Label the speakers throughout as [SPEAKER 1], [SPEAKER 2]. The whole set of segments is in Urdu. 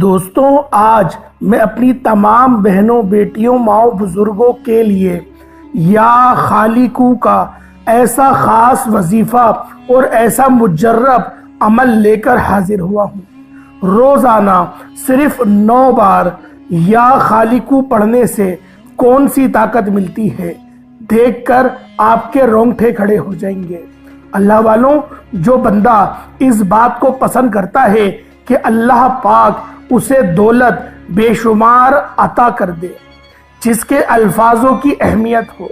[SPEAKER 1] دوستوں، آج میں اپنی تمام بہنوں، بیٹیوں، ماؤں، بزرگوں کے لیے یا خالقو کا ایسا خاص وظیفہ اور ایسا مجرب عمل لے کر حاضر ہوا ہوں۔ روزانہ صرف 9 بار یا خالقو پڑھنے سے کون سی طاقت ملتی ہے، دیکھ کر آپ کے رونگٹے کھڑے ہو جائیں گے۔ اللہ والوں، جو بندہ اس بات کو پسند کرتا ہے کہ اللہ پاک اسے دولت بے شمار عطا کر دے، جس کے الفاظوں کی اہمیت ہو،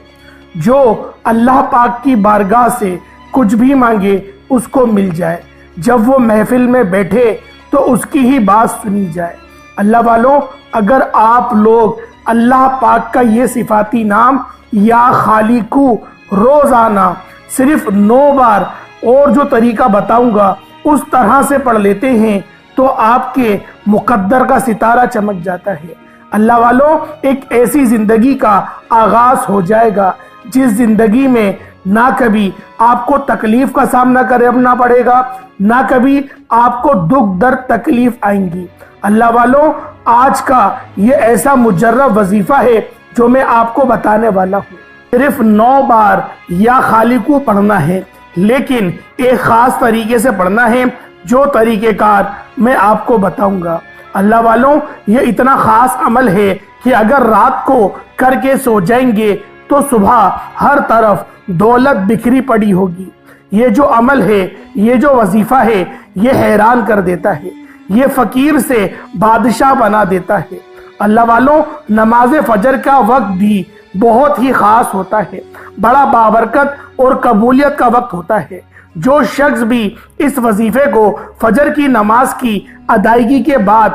[SPEAKER 1] جو اللہ پاک کی بارگاہ سے کچھ بھی مانگے اس کو مل جائے، جب وہ محفل میں بیٹھے تو اس کی ہی بات سنی جائے۔ اللہ والوں، اگر آپ لوگ اللہ پاک کا یہ صفاتی نام یا خالقو روزانہ صرف 9 بار اور جو طریقہ بتاؤں گا اس طرح سے پڑھ لیتے ہیں تو آپ کے مقدر کا ستارہ چمک جاتا ہے۔ اللہ والوں، ایک ایسی زندگی کا آغاز ہو جائے گا جس زندگی میں نہ کبھی آپ کو تکلیف کا سامنا کرنا پڑے گا، نہ کبھی آپ کو دکھ درد تکلیف آئیں گی۔ اللہ والوں، آج کا یہ ایسا مجرب وظیفہ ہے جو میں آپ کو بتانے والا ہوں۔ صرف 9 بار یا خالقو پڑھنا ہے، لیکن ایک خاص طریقے سے پڑھنا ہے، جو طریقہ کار میں آپ کو بتاؤں گا۔ اللہ والوں، یہ اتنا خاص عمل ہے کہ اگر رات کو کر کے سو جائیں گے تو صبح ہر طرف دولت بکھری پڑی ہوگی۔ یہ جو عمل ہے، یہ جو وظیفہ ہے، یہ حیران کر دیتا ہے، یہ فقیر سے بادشاہ بنا دیتا ہے۔ اللہ والوں، نماز فجر کا وقت بھی بہت ہی خاص ہوتا ہے، بڑا بابرکت اور قبولیت کا وقت ہوتا ہے۔ جو شخص بھی اس وظیفے کو فجر کی نماز کی ادائیگی کے بعد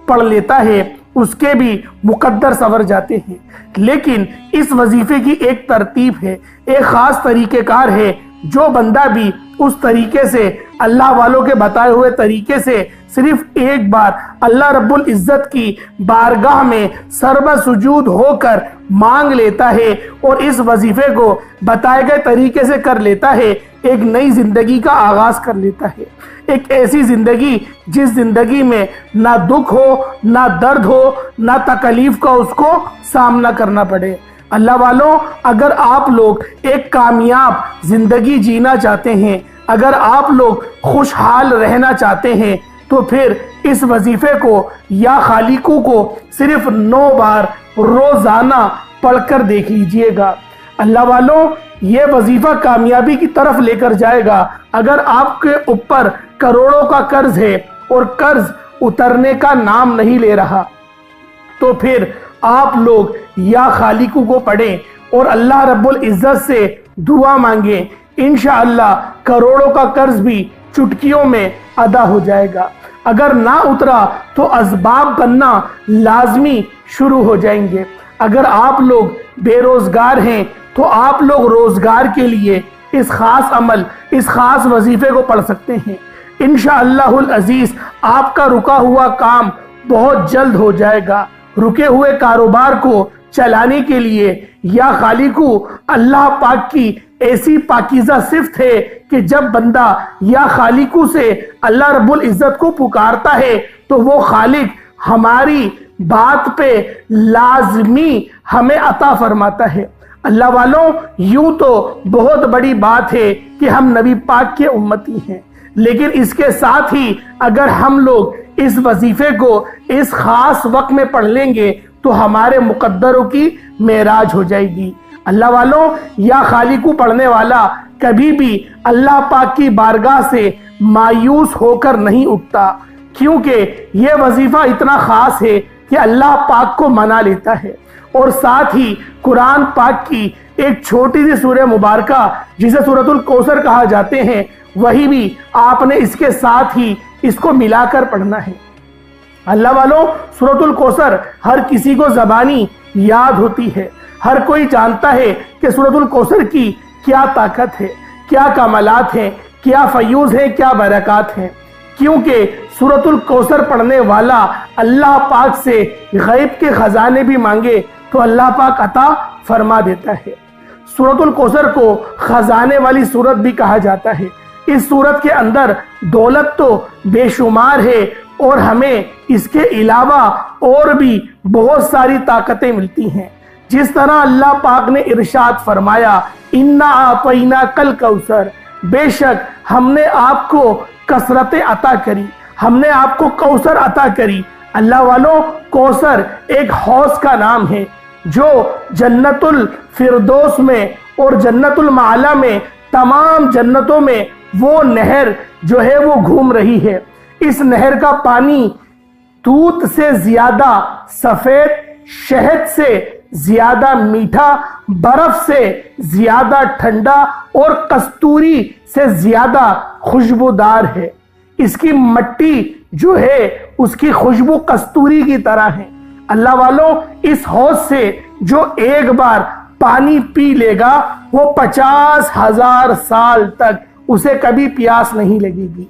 [SPEAKER 1] پڑھ لیتا ہے اس کے بھی مقدر سنور جاتے ہیں۔ لیکن اس وظیفے کی ایک ترتیب ہے، ایک خاص طریقہ کار ہے۔ جو بندہ بھی اس طریقے سے اللہ والوں کے بتائے ہوئے طریقے سے صرف ایک بار اللہ رب العزت کی بارگاہ میں سربہ سجود ہو کر مانگ لیتا ہے اور اس وظیفے کو بتائے گئے طریقے سے کر لیتا ہے، ایک نئی زندگی کا آغاز کر لیتا ہے۔ ایک ایسی زندگی جس زندگی میں نہ دکھ ہو، نہ درد ہو، نہ تکلیف کا اس کو سامنا کرنا پڑے۔ اللہ والوں، اگر آپ لوگ ایک کامیاب زندگی جینا چاہتے ہیں، اگر آپ لوگ خوشحال رہنا چاہتے ہیں تو پھر اس وظیفے کو یا خالقو کو صرف 9 بار روزانہ پڑھ کر دیکھ لیجئے گا۔ اللہ والوں، یہ وظیفہ کامیابی کی طرف لے کر جائے گا۔ اگر آپ کے اوپر کروڑوں کا قرض ہے اور قرض اترنے کا نام نہیں لے رہا تو پھر آپ لوگ یا خالقو کو پڑھیں اور اللہ رب العزت سے دعا مانگیں، انشاءاللہ کروڑوں کا قرض بھی چٹکیوں میں ادا ہو جائے گا۔ اگر نہ اترا تو اسباب بننا لازمی شروع ہو جائیں گے۔ اگر آپ لوگ بے روزگار ہیں تو آپ لوگ روزگار کے لیے اس خاص عمل، اس خاص وظیفے کو پڑھ سکتے ہیں۔ انشاءاللہ العزیز آپ کا رکا ہوا کام بہت جلد ہو جائے گا۔ رکے ہوئے کاروبار کو چلانے کے لیے یا خالقو اللہ پاک کی ایسی پاکیزہ صفت ہے کہ جب بندہ یا خالقو سے اللہ رب العزت کو پکارتا ہے تو وہ خالق ہماری بات پہ لازمی ہمیں عطا فرماتا ہے۔ اللہ والوں، یوں تو بہت بڑی بات ہے کہ ہم نبی پاک کے امتی ہیں، لیکن اس کے ساتھ ہی اگر ہم لوگ اس وظیفے کو اس خاص وقت میں پڑھ لیں گے تو ہمارے مقدروں کی معراج ہو جائے گی۔ اللہ والوں، یا خالقو پڑھنے والا کبھی بھی اللہ پاک کی بارگاہ سے مایوس ہو کر نہیں اٹھتا، کیونکہ یہ وظیفہ اتنا خاص ہے کہ اللہ پاک کو منا لیتا ہے۔ اور ساتھ ہی قرآن پاک کی ایک چھوٹی سی سورہ مبارکہ جسے سورۃ الکوثر کہا جاتے ہیں، وہی بھی آپ نے اس کے ساتھ ہی اس کو ملا کر پڑھنا ہے۔ اللہ والوں، سورۃ الکوثر ہر کسی کو زبانی یاد ہوتی ہے، ہر کوئی جانتا ہے کہ سورۃ الکوثر کی کیا طاقت ہے، کیا کمالات ہیں، کیا فیوز ہیں، کیا برکات ہیں، کیونکہ سورۃ الکوثر پڑھنے والا اللہ پاک سے غیب کے خزانے بھی مانگے تو اللہ پاک عطا فرما دیتا ہے۔ سورۃ الکوثر کو خزانے والی سورت بھی کہا جاتا ہے۔ اس سورت کے اندر دولت تو بے شمار ہے اور ہمیں اس کے علاوہ اور بھی بہت ساری طاقتیں ملتی ہیں۔ جس طرح اللہ پاک نے ارشاد فرمایا اِنَّا أَعْطَيْنَاكَ الْكَوْثَرَ، بے شک ہم نے آپ کو کثرتیں عطا کری، ہم نے آپ کو کوثر عطا کری۔ اللہ والوں، کوثر ایک حوض کا نام ہے جو جنت الفردوس میں اور جنت المعلا میں، تمام جنتوں میں وہ نہر جو ہے وہ گھوم رہی ہے۔ اس نہر کا پانی دودھ سے زیادہ سفید، شہد سے زیادہ میٹھا، برف سے زیادہ ٹھنڈا اور کستوری سے زیادہ خوشبودار ہے۔ اس کی مٹی جو ہے اس کی خوشبو کستوری کی طرح ہے۔ اللہ والوں، اس حوض سے جو ایک بار پانی پی لے گا وہ 50,000 سال تک اسے کبھی پیاس نہیں لگے گی۔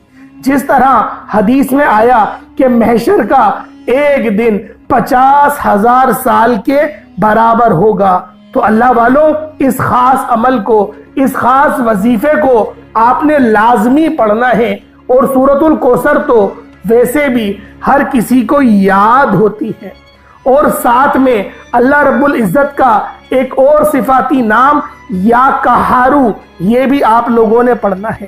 [SPEAKER 1] جس طرح حدیث میں آیا کہ محشر کا ایک دن 50,000 سال کے برابر ہوگا، تو اللہ والوں، اس خاص عمل کو، اس خاص وظیفے کو آپ نے لازمی پڑھنا ہے۔ اور سورۃ الکوثر تو ویسے بھی ہر کسی کو یاد ہوتی ہے، اور ساتھ میں اللہ رب العزت کا ایک اور صفاتی نام یا قہارو، یہ بھی آپ لوگوں نے پڑھنا ہے۔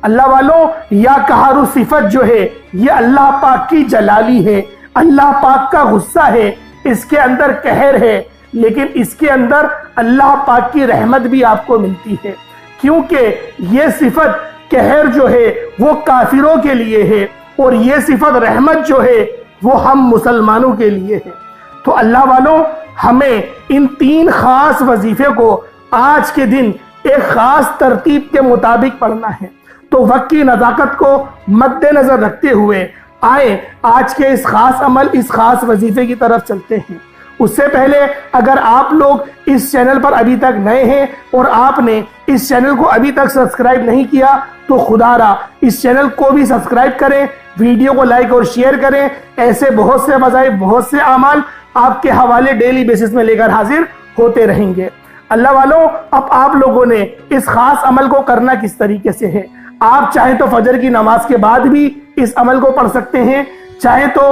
[SPEAKER 1] اللہ والوں، یا قہارو صفت جو ہے یہ اللہ پاک کی جلالی ہے، اللہ پاک کا غصہ ہے، اس کے اندر قہر ہے، لیکن اس کے اندر اللہ پاک کی رحمت بھی آپ کو ملتی ہے، کیونکہ یہ صفت قہر جو ہے وہ کافروں کے لیے ہے، اور یہ صفت رحمت جو ہے وہ ہم مسلمانوں کے لیے ہے۔ تو اللہ والوں، ہمیں ان 3 خاص وظیفے کو آج کے دن ایک خاص ترتیب کے مطابق پڑھنا ہے۔ تو وقت کی نزاکت کو مد نظر رکھتے ہوئے آئے آج کے اس خاص عمل، اس خاص وظیفے کی طرف چلتے ہیں۔ اس سے پہلے اگر آپ لوگ اس چینل پر ابھی تک نئے ہیں اور آپ نے اس چینل کو ابھی تک سبسکرائب نہیں کیا تو خدا را اس چینل کو بھی سبسکرائب کریں، ویڈیو کو لائک اور شیئر کریں۔ ایسے بہت سے وظائف، بہت سے اعمال آپ کے حوالے ڈیلی بیسس میں لے کر حاضر ہوتے رہیں گے۔ اللہ والوں، اب آپ لوگوں نے اس خاص عمل کو کرنا کس طریقے سے ہے؟ آپ چاہیں تو فجر کی نماز کے بعد بھی اس عمل کو پڑھ سکتے ہیں، چاہے تو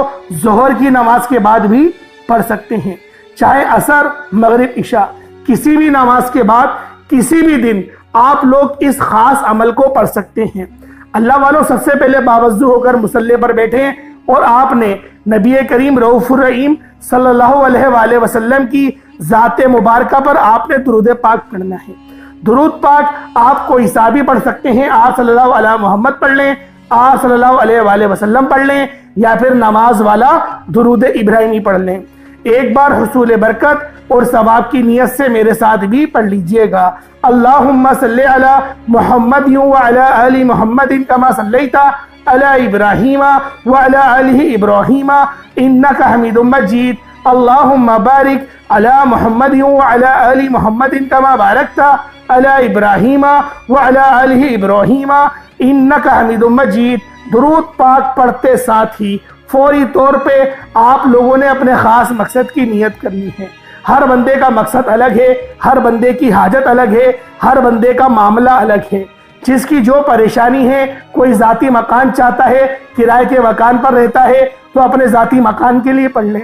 [SPEAKER 1] ظہر کی نماز کے بعد بھی پڑھ سکتے ہیں، چاہے عصر، مغرب، عشاء، کسی بھی نماز کے بعد کسی بھی دن آپ لوگ اس خاص عمل کو پڑھ سکتے ہیں۔ اللہ والوں، سب سے پہلے باوضو ہو کر مصلی پر بیٹھیں اور آپ نے نبی کریم رؤوف الرحیم صلی اللہ علیہ وآلہ وسلم کی ذات مبارکہ پر آپ نے درود پاک پڑھنا ہے۔ درود پاک آپ کو حسابی پڑھ سکتے ہیں، آپ صلی اللہ علیہ محمد پڑھ لیں، آپ صلی اللہ علیہ وآلہ وسلم پڑھ لیں، یا پھر نماز والا درود ابراہیمی پڑھ لیں۔ ایک بار حصول برکت اور ثواب کی نیت سے میرے ساتھ بھی پڑھ لیجئے گا۔ اللہم صلی علی محمد وعلی آل محمد کما صلیت علی ابراہیم وعلی آل ابراہیم انک حمید مجید۔ اللہم بارک علی محمد وعلی آل محمد کما بارکت علی ابراہیم وعلی آل ابراہیم انک حمید مجید۔ درود پاک پڑھتے ساتھ ہی فوری طور پہ آپ لوگوں نے اپنے خاص مقصد کی نیت کرنی ہے۔ ہر بندے کا مقصد الگ ہے، ہر بندے کی حاجت الگ ہے، ہر بندے کا معاملہ الگ ہے۔ جس کی جو پریشانی ہے، کوئی ذاتی مکان چاہتا ہے، کرائے کے مکان پر رہتا ہے تو اپنے ذاتی مکان کے لیے پڑھ لے۔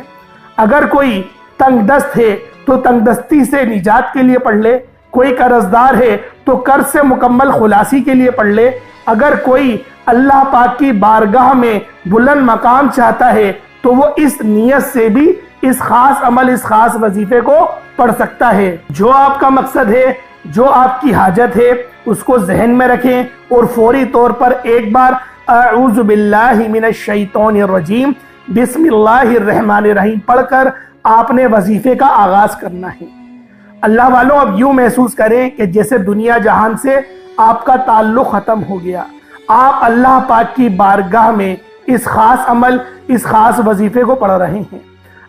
[SPEAKER 1] اگر کوئی تنگ دست ہے تو تنگ دستی سے نجات کے لیے پڑھ لے۔ کوئی قرض دار ہے تو قرض سے مکمل خلاصی کے لیے پڑھ لے۔ اگر کوئی اللہ پاک کی بارگاہ میں بلند مقام چاہتا ہے تو وہ اس نیت سے بھی اس خاص عمل، اس خاص وظیفے کو پڑھ سکتا ہے۔ جو آپ کا مقصد ہے، جو آپ کی حاجت ہے، اس کو ذہن میں رکھیں اور فوری طور پر ایک بار اعوذ باللہ من الشیطان الرجیم بسم اللہ الرحمن الرحیم پڑھ کر آپ نے وظیفے کا آغاز کرنا ہے۔ اللہ والوں، اب یوں محسوس کریں کہ جیسے دنیا جہان سے آپ کا تعلق ختم ہو گیا، آپ اللہ پاک کی بارگاہ میں اس خاص عمل، اس خاص وظیفے کو پڑھ رہے ہیں۔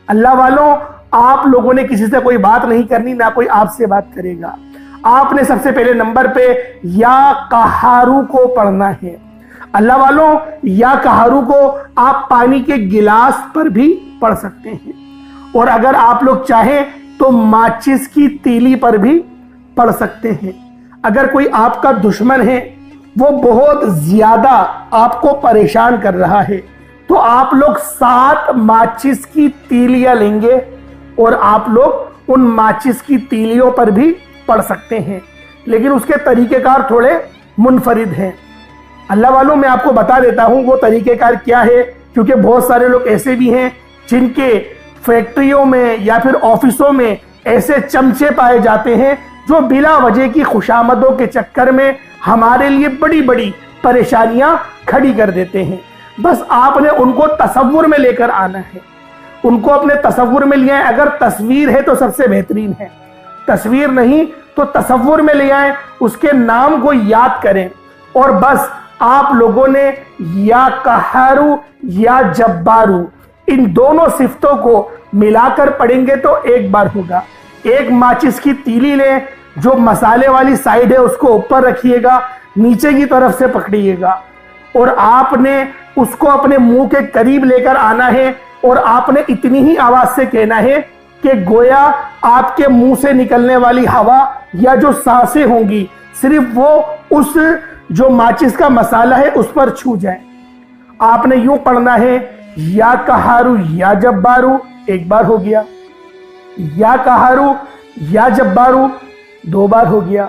[SPEAKER 1] اللہ والوں، آپ لوگوں نے کسی سے کوئی بات نہیں کرنی، نہ کوئی آپ سے بات کرے گا۔ آپ نے سب سے پہلے نمبر پہ یا قہارو کو پڑھنا ہے۔ اللہ والوں، یا قہارو کو آپ پانی کے گلاس پر بھی پڑھ سکتے ہیں، اور اگر آپ لوگ چاہیں تو ماچس کی تیلی پر بھی پڑھ سکتے ہیں۔ اگر کوئی آپ کا دشمن ہے، وہ بہت زیادہ آپ کو پریشان کر رہا ہے، تو آپ لوگ 7 ماچس کی تیلیاں لیں گے اور آپ لوگ ان ماچس کی تیلیوں پر بھی پڑھ سکتے ہیں، لیکن اس کے طریقہ کار تھوڑے منفرد ہیں۔ اللہ والوں میں آپ کو بتا دیتا ہوں وہ طریقہ کار کیا ہے، کیونکہ بہت سارے لوگ ایسے بھی ہیں جن کے فیکٹریوں میں یا پھر آفسوں میں ایسے چمچے پائے جاتے ہیں جو بلا وجہ کی خوشامدوں کے چکر میں ہمارے لیے بڑی بڑی پریشانیاں کھڑی کر دیتے ہیں۔ بس آپ نے ان کو تصور میں لے کر آنا ہے، ان کو اپنے تصور میں لے آئیں۔ اگر تصویر ہے تو سب سے بہترین ہے، تصویر نہیں تو تصور میں لے آئیں، اس کے نام کو یاد کریں اور بس آپ لوگوں نے یا قہارو یا جبارو ان دونوں صفتوں کو ملا کر پڑھیں گے تو ایک بار ہوگا۔ ایک ماچس کی تیلی لیں، جو مسالے والی سائیڈ ہے اس کو اوپر رکھیے گا، نیچے کی طرف سے پکڑیے گا اور آپ نے اس کو اپنے منہ کے قریب لے کر آنا ہے اور آپ نے اتنی ہی آواز سے کہنا ہے کہ گویا آپ کے منہ سے نکلنے والی ہوا یا جو سانسیں ہوں گی صرف وہ اس جو ماچس کا مسالہ ہے اس پر چھو جائیں۔ آپ نے یوں پڑھنا ہے یا قہارو یا جبارو، ایک بار ہو گیا، یا قہارو یا جبارو 2 بار ہو گیا،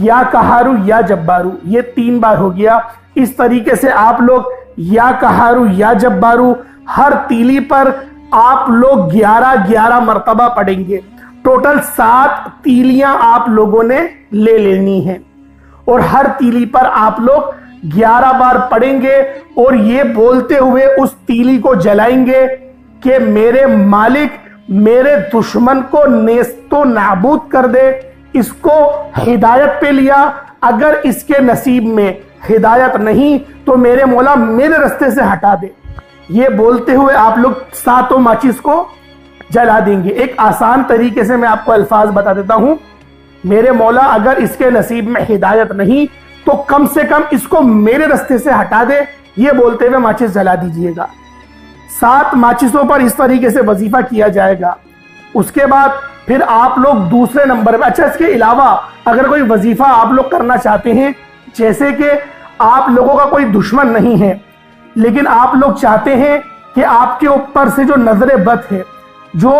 [SPEAKER 1] یا قہارو یا جبارو یہ 3 بار ہو گیا۔ اس طریقے سے آپ لوگ یا قہارو یا جبارو ہر تیلی پر آپ لوگ 11 مرتبہ پڑھیں گے۔ ٹوٹل 7 تیلیاں آپ لوگوں نے لے لینی ہیں اور ہر تیلی پر آپ لوگ 11 بار پڑھیں گے اور یہ بولتے ہوئے اس تیلی کو جلائیں گے کہ میرے مالک میرے دشمن کو نیست و نابود کر دے، اس کو ہدایت پہ لیا، اگر اس کے نصیب میں ہدایت نہیں تو میرے مولا میرے رستے سے ہٹا دے۔ یہ بولتے ہوئے آپ لوگ 7 ماچس کو جلا دیں گے۔ ایک آسان طریقے سے میں آپ کو الفاظ بتا دیتا ہوں، میرے مولا اگر اس کے نصیب میں ہدایت نہیں تو کم سے کم اس کو میرے رستے سے ہٹا دے، یہ بولتے ہوئے ماچس جلا دیجئے گا۔ 7 ماچسوں پر اس طریقے سے وظیفہ کیا جائے گا۔ اس کے بعد پھر آپ لوگ دوسرے نمبر پہ، اچھا اس کے علاوہ اگر کوئی وظیفہ آپ لوگ کرنا چاہتے ہیں، جیسے کہ آپ لوگوں کا کوئی دشمن نہیں ہے لیکن آپ لوگ چاہتے ہیں کہ آپ کے اوپر سے جو نظر بد ہے، جو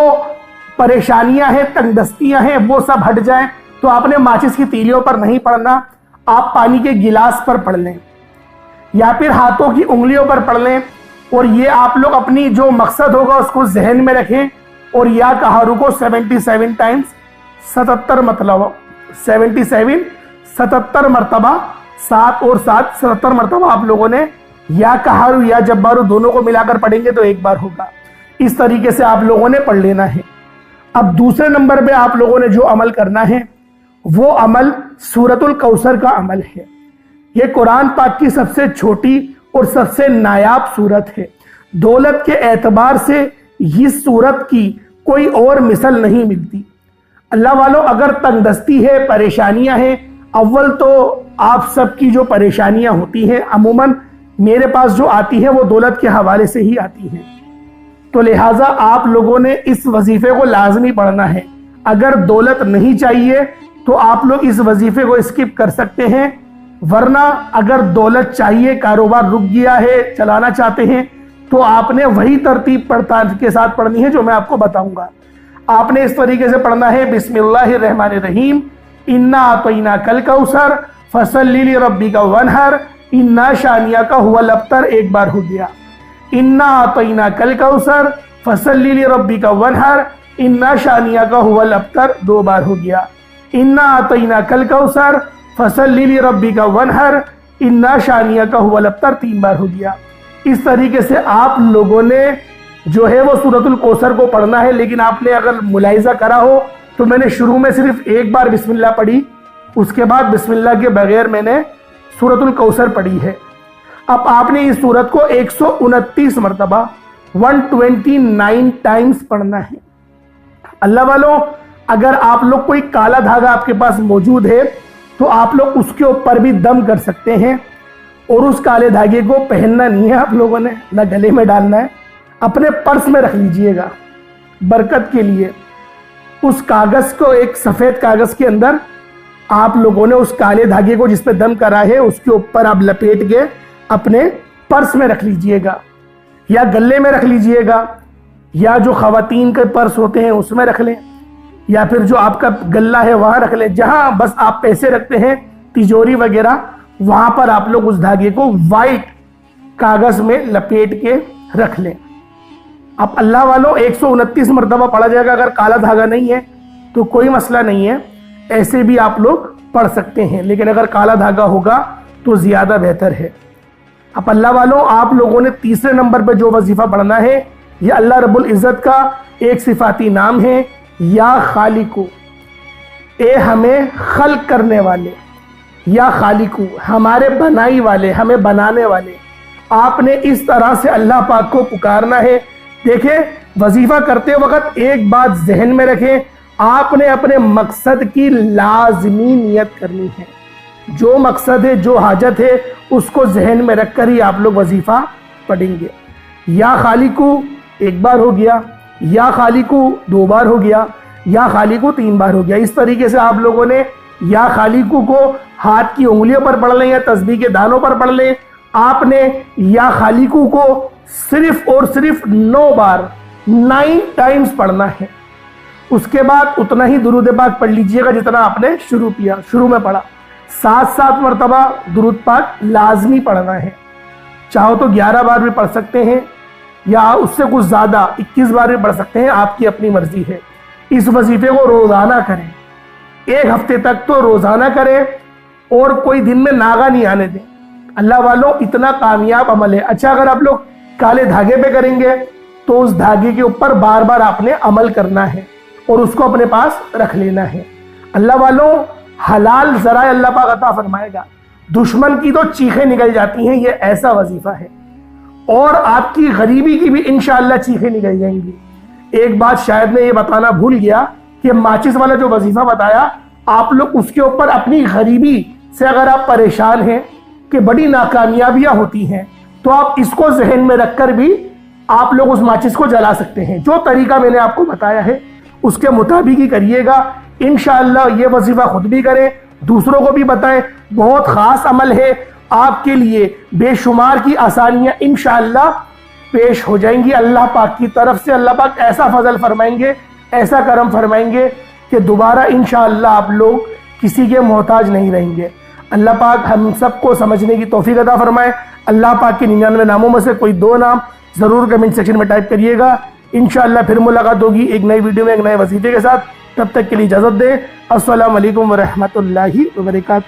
[SPEAKER 1] پریشانیاں ہیں، تنگ دستیاں ہیں، وہ سب ہٹ جائیں، تو آپ نے ماچس کی تیلیوں پر نہیں پڑھنا، آپ پانی کے گلاس پر پڑھ لیں یا پھر ہاتھوں کی انگلیوں پر پڑھ لیں اور یہ آپ لوگ اپنی جو مقصد ہوگا اس کو ذہن میں رکھیں اور یا قہارو کو 77 ٹائمز 77 مرتبہ 77 مرتبہ 7 اور 7 77 مرتبہ آپ لوگوں نے یا قہارو یا جبارو دونوں کو ملا کر پڑھیں گے تو ایک بار ہوگا۔ اس طریقے سے آپ لوگوں نے پڑھ لینا ہے۔ اب دوسرے نمبر پہ آپ لوگوں نے جو عمل کرنا ہے وہ عمل سورۃ الکوثر کا عمل ہے۔ یہ قرآن پاک کی سب سے چھوٹی اور سب سے نایاب سورت ہے۔ دولت کے اعتبار سے اس سورت کی کوئی اور مثل نہیں ملتی۔ اللہ والوں اگر تنگ دستی ہے، پریشانیاں ہیں، اول تو آپ سب کی جو پریشانیاں ہوتی ہیں عموماً میرے پاس جو آتی ہیں وہ دولت کے حوالے سے ہی آتی ہیں، تو لہٰذا آپ لوگوں نے اس وظیفے کو لازمی پڑھنا ہے۔ اگر دولت نہیں چاہیے تو آپ لوگ اس وظیفے کو اسکپ کر سکتے ہیں، ورنہ اگر دولت چاہیے، کاروبار رک گیا ہے، چلانا چاہتے ہیں تو آپ نے وہی ترتیب پڑتال کے ساتھ پڑھنی ہے جو میں آپ کو بتاؤں گا۔ آپ نے اس طریقے سے پڑھنا ہے بسم اللہ الرحمن الرحیم، انا اعطیناک الکوثر فصلی لربک وانحر انا شانیک هو الابتر، ایک بار ہو گیا۔ انا اعطیناک الکوثر فصلی لربک وانحر انا شانیک هو الابتر، 2 بار ہو گیا۔ انا اعطیناک الکوثر فصلی لربک وانحر انا شانیک هو الابتر، 3 بار ہو گیا۔ اس طریقے سے آپ لوگوں نے جو ہے وہ سورۃ الکوثر کو پڑھنا ہے، لیکن آپ نے اگر ملاحظہ کرا ہو تو میں نے شروع میں صرف ایک بار بسم اللہ پڑھی، اس کے بعد بسم اللہ کے بغیر میں نے سورۃ الکوثر پڑھی ہے۔ اب آپ نے اس سورت کو 129 مرتبہ 129 ٹائمز پڑھنا ہے۔ اللہ والوں اگر آپ لوگ کوئی کالا دھاگا آپ کے پاس موجود ہے تو آپ لوگ اس کے اوپر بھی دم کر سکتے ہیں، اور اس کالے دھاگے کو پہننا نہیں ہے آپ لوگوں نے، نہ گلے میں ڈالنا ہے، اپنے پرس میں رکھ لیجئے گا برکت کے لیے۔ اس کاغذ کو ایک سفید کاغذ کے اندر آپ لوگوں نے اس کالے دھاگے کو جس پہ دم کرا ہے اس کے اوپر آپ لپیٹ کے اپنے پرس میں رکھ لیجئے گا۔ یا گلے میں رکھ لیجئے گا، یا جو خواتین کے پرس ہوتے ہیں اس میں رکھ لیں، یا پھر جو آپ کا گلہ ہے وہاں رکھ لیں، جہاں بس آپ پیسے رکھتے ہیں تجوری وغیرہ وہاں پر آپ لوگ اس دھاگے کو وائٹ کاغذ میں لپیٹ کے رکھ لیں۔ اب اللہ والوں 129 مرتبہ پڑھا جائے گا، اگر کالا دھاگا نہیں ہے تو کوئی مسئلہ نہیں ہے، ایسے بھی آپ لوگ پڑھ سکتے ہیں، لیکن اگر کالا دھاگا ہوگا تو زیادہ بہتر ہے۔ اب اللہ والوں آپ لوگوں نے تیسرے نمبر پہ جو وظیفہ پڑھنا ہے یہ اللہ رب العزت کا ایک صفاتی نام ہے، یا خالقو، اے ہمیں خلق کرنے والے، یا خالقو ہمارے بنائی والے، ہمیں بنانے والے۔ آپ نے اس طرح سے اللہ پاک کو پکارنا ہے۔ دیکھیں وظیفہ کرتے وقت ایک بات ذہن میں رکھیں، آپ نے اپنے مقصد کی لازمی نیت کرنی ہے، جو مقصد ہے جو حاجت ہے اس کو ذہن میں رکھ کر ہی آپ لوگ وظیفہ پڑھیں گے۔ یا خالقو ایک بار ہو گیا، یا خالقو 2 بار ہو گیا، یا خالقو 3 بار ہو گیا۔ اس طریقے سے آپ لوگوں نے یا خالقو کو ہاتھ کی انگلیوں پر پڑھ لیں یا تسبیح کے دانوں پر پڑھ لیں۔ آپ نے یا خالقو کو صرف اور صرف 9 بار 9 ٹائمز پڑھنا ہے۔ اس کے بعد اتنا ہی درود پاک پڑھ لیجئے گا جتنا آپ نے شروع میں پڑھا۔ 7 مرتبہ درود پاک لازمی پڑھنا ہے، چاہو تو 11 بار بھی پڑھ سکتے ہیں یا اس سے کچھ زیادہ 21 بار بھی پڑھ سکتے ہیں، آپ کی اپنی مرضی ہے۔ اس وظیفے کو روزانہ کریں، 1 ہفتے تک تو روزانہ کریں اور کوئی دن میں ناغہ نہیں آنے دیں۔ اللہ والوں اتنا کامیاب عمل ہے۔ اچھا اگر آپ لوگ کالے دھاگے پہ کریں گے تو اس دھاگے کے اوپر بار بار آپ نے عمل کرنا ہے اور اس کو اپنے پاس رکھ لینا ہے۔ اللہ والوں حلال ذرائع اللہ پاک عطا فرمائے گا، دشمن کی تو چیخیں نکل جاتی ہیں، یہ ایسا وظیفہ ہے، اور آپ کی غریبی کی بھی انشاءاللہ چیخیں نکل جائیں گی۔ ایک بات شاید میں یہ بتانا بھول گیا کہ ماچس والا جو وظیفہ بتایا، آپ لوگ اس کے اوپر اپنی غریبی سے اگر آپ پریشان ہیں کہ بڑی ناکامیابیاں ہوتی ہیں تو آپ اس کو ذہن میں رکھ کر بھی آپ لوگ اس ماچس کو جلا سکتے ہیں۔ جو طریقہ میں نے آپ کو بتایا ہے اس کے مطابق ہی کریے گا، انشاءاللہ یہ وظیفہ خود بھی کریں، دوسروں کو بھی بتائیں۔ بہت خاص عمل ہے، آپ کے لیے بے شمار کی آسانیاں انشاءاللہ پیش ہو جائیں گی اللہ پاک کی طرف سے۔ اللہ پاک ایسا فضل فرمائیں گے، ایسا کرم فرمائیں گے کہ دوبارہ انشاءاللہ آپ لوگ کسی کے محتاج نہیں رہیں گے۔ اللہ پاک ہم سب کو سمجھنے کی توفیق عطا فرمائے۔ اللہ پاک کے 99 ناموں میں سے کوئی 2 نام ضرور کمنٹ سیکشن میں ٹائپ کریے گا۔ انشاءاللہ پھر ملاقات ہوگی ایک نئی ویڈیو میں ایک نئے وظیفے کے ساتھ، تب تک کے لیے اجازت دیں۔ السلام علیکم ورحمۃ اللہ وبرکاتہ۔